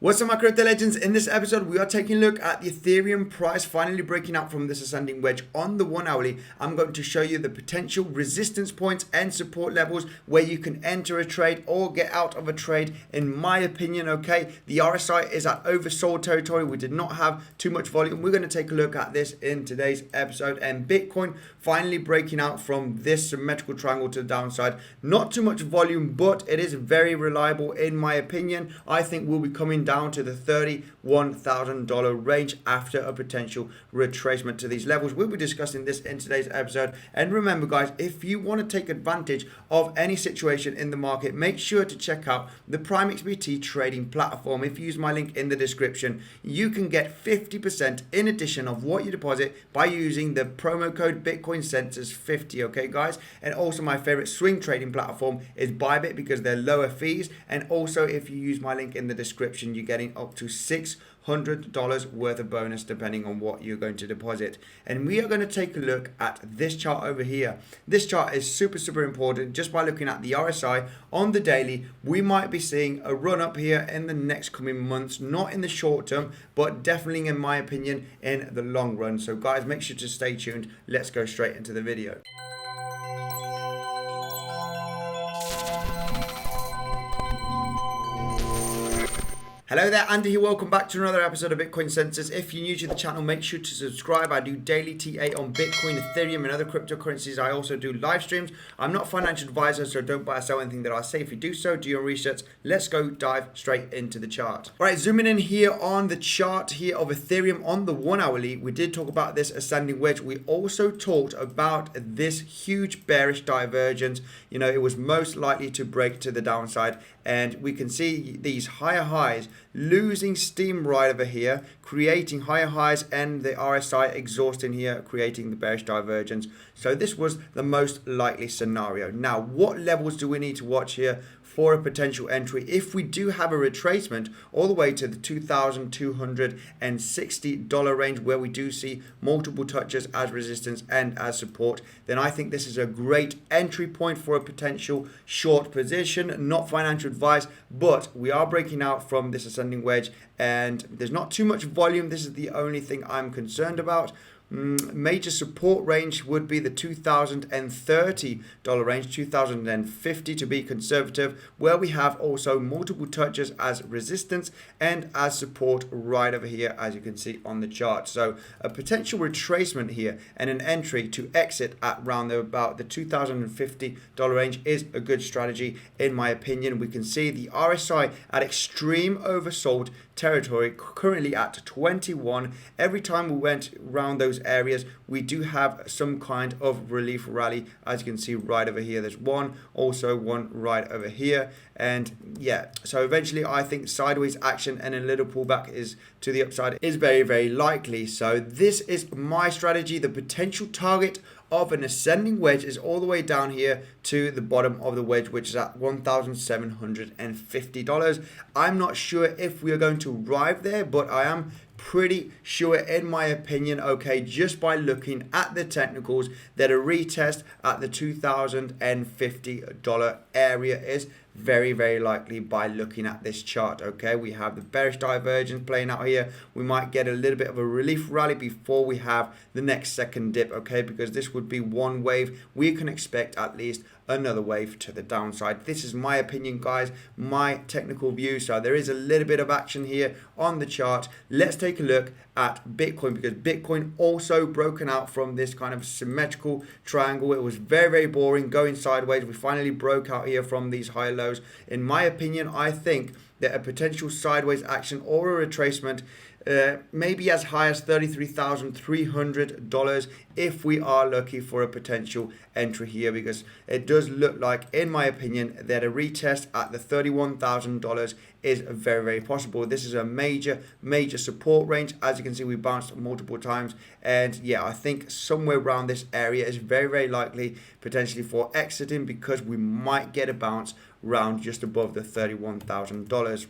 What's up, my crypto legends? In this episode, we are taking a look at the Ethereum price finally breaking out from this ascending wedge on the 1 hourly. I'm going to show you the potential resistance points and support levels where you can enter a trade or get out of a trade. In my opinion, okay, the RSI is at oversold territory. We did not have too much volume. We're going to take a look at this in today's episode, and Bitcoin finally breaking out from this symmetrical triangle to the downside. Not too much volume, but it is very reliable in my opinion. I think we'll be coming down to the $31,000 range after a potential retracement to these levels. We'll be discussing this in today's episode. And remember, guys, if you want to take advantage of any situation in the market, make sure to check out the PrimeXbt trading platform. If you use my link in the description, you can get 50% in addition of what you deposit by using the promo code Bitcoinsensus 50. Okay, guys. And also, my favorite swing trading platform is Bybit because they're lower fees. And also, if you use my link in the description, you're getting up to $600 worth of bonus depending on what you're going to deposit. And we are going to take a look at this chart over here. This chart is super important. Just by looking at the RSI on the daily, we might be seeing a run up here in the next coming months, not in the short term, but definitely in my opinion in the long run. So guys, make sure to stay tuned. Let's go straight into the video. Hello there, Andy here. Welcome back to another episode of Bitcoinsensus. If you're new to the channel, make sure to subscribe. I do daily TA on Bitcoin, Ethereum, and other cryptocurrencies. I also do live streams. I'm not a financial advisor, so don't buy or sell anything that I say. If you do so, do your research. Let's go dive straight into the chart. All right, zooming in here on the chart here of Ethereum on the 1 hourly, we did talk about this ascending wedge. We also talked about this huge bearish divergence. You know, it was most likely to break to the downside, and we can see these higher highs losing steam right over here, creating higher highs, and the RSI exhausting here, creating the bearish divergence. So this was the most likely scenario. Now, what levels do we need to watch here for a potential entry? If we do have a retracement all the way to the $2,260 range, where we do see multiple touches as resistance and as support, then I think this is a great entry point for a potential short position. Not financial advice, but we are breaking out from this ascending wedge and there's not too much volume. This is the only thing I'm concerned about. Major support range would be the $2,030 range, $2,050 to be conservative, where we have also multiple touches as resistance and as support right over here, as you can see on the chart. So a potential retracement here and an entry to exit at around about the $2,050 range is a good strategy in my opinion. We can see the RSI at extreme oversold territory, currently at 21. Every time we went around those areas, we do have some kind of relief rally, as you can see right over here. There's one, also one right over here, and yeah, so eventually I think sideways action and a little pullback is to the upside is very likely. So this is my strategy. The potential target of an ascending wedge is all the way down here to the bottom of the wedge, which is at $1,750. I'm not sure if we are going to arrive there, but I am pretty sure in my opinion, okay, just by looking at the technicals, that a retest at the $2,050 area is very likely by looking at this chart. Okay, we have the bearish divergence playing out here. We might get a little bit of a relief rally before we have the next second dip, okay, because this would be one wave. We can expect at least another wave to the downside. This is my opinion, guys, my technical view. So there is a little bit of action here on the chart. Let's take a look at Bitcoin, because Bitcoin also broken out from this kind of symmetrical triangle. It was very boring going sideways. We finally broke out here from these high lows. In my opinion, I think that a potential sideways action or a retracement maybe as high as $33,300 if we are lucky for a potential entry here, because it does look like, in my opinion, that a retest at the $31,000 is very possible. This is a major support range. As you can see, we bounced multiple times, and yeah, I think somewhere around this area is very likely potentially for exiting, because we might get a bounce around just above the $31,000.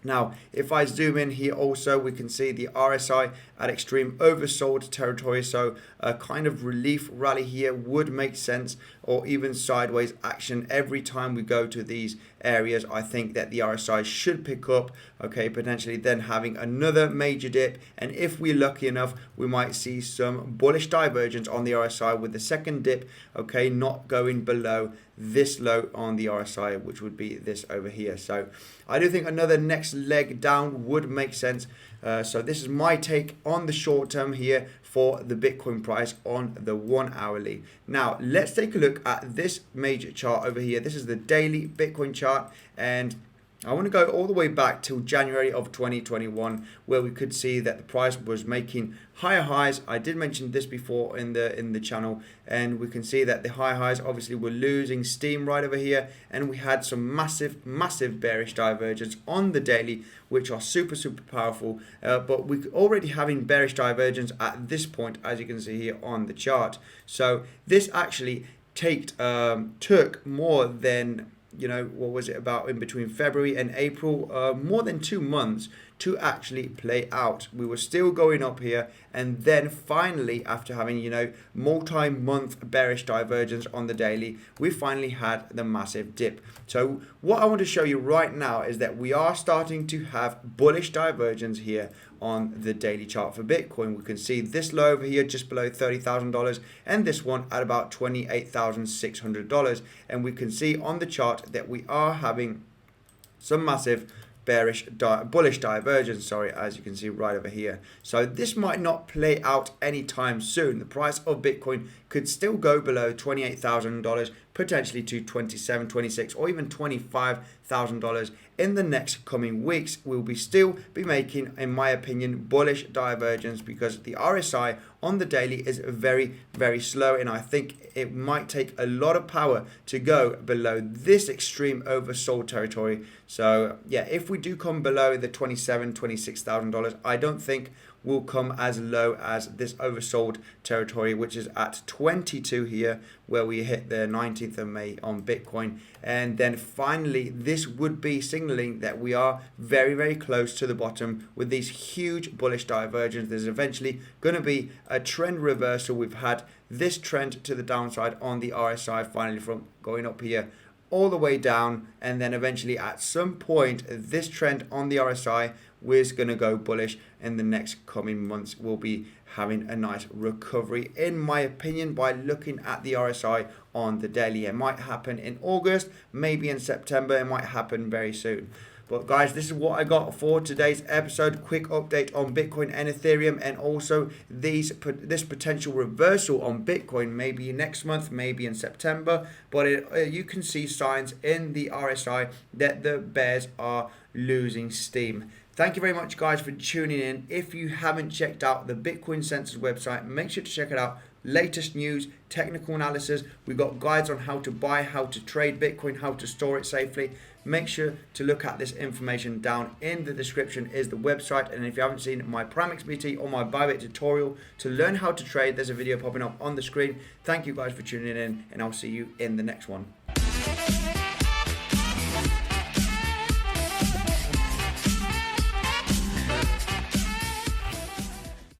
Now, if I zoom in here also, we can see the RSI at extreme oversold territory. So a kind of relief rally here would make sense, or even sideways action every time we go to these areas. I think that the RSI should pick up, okay, potentially then having another major dip. And if we're lucky enough, we might see some bullish divergence on the RSI with the second dip, okay, not going below this low on the RSI, which would be this over here. So I do think another next leg down would make sense. So this is my take on the short term here for the Bitcoin price on the 1 hourly. Now let's take a look at this major chart over here. This is the daily Bitcoin chart, and I want to go all the way back till January of 2021, where we could see that the price was making higher highs. I did mention this before in the channel, and we can see that the high highs obviously were losing steam right over here, and we had some massive bearish divergence on the daily, which are super powerful. But we're already having bearish divergence at this point, as you can see here on the chart. So this actually took more than, you know, what was it, about in between February and April, more than 2 months to actually play out. We were still going up here, and then finally, after having, you know, multi-month bearish divergence on the daily, we finally had the massive dip. So what I want to show you right now is that we are starting to have bullish divergence here on the daily chart for Bitcoin. We can see this low over here just below $30,000, and this one at about $28,600, and we can see on the chart that we are having some massive bullish divergence, as you can see right over here. So this might not play out anytime soon. The price of Bitcoin could still go below $28,000, potentially to $27,000, $26,000, or even $25,000 in the next coming weeks. We'll still be making, in my opinion, bullish divergence, because the RSI on the daily is very slow, and I think it might take a lot of power to go below this extreme oversold territory. So yeah, if we do come below the $27,000, $26,000, I don't think we'll come as low as this oversold territory, which is at 22 here, where we hit the 19th of May on Bitcoin. And then finally, this would be signaling that we are very close to the bottom with these huge bullish divergence. There's eventually going to be a trend reversal. We've had this trend to the downside on the RSI, finally from going up here all the way down, and then eventually at some point this trend on the RSI is going to go bullish. In the next coming months, we'll be having a nice recovery, in my opinion, by looking at the RSI on the daily. It might happen in August, maybe in September. It might happen very soon. But guys, this is what I got for today's episode. Quick update on Bitcoin and Ethereum, and also this potential reversal on Bitcoin, maybe next month, maybe in September. But you can see signs in the RSI that the bears are losing steam. Thank you very much, guys, for tuning in. If you haven't checked out the Bitcoinsensus website, make sure to check it out. Latest news, technical analysis. We've got guides on how to buy, how to trade Bitcoin, how to store it safely. Make sure to look at this information. Down in the description is the website. And if you haven't seen my PrimeXbt or my Bybit tutorial to learn how to trade, there's a video popping up on the screen. Thank you guys for tuning in, and I'll see you in the next one.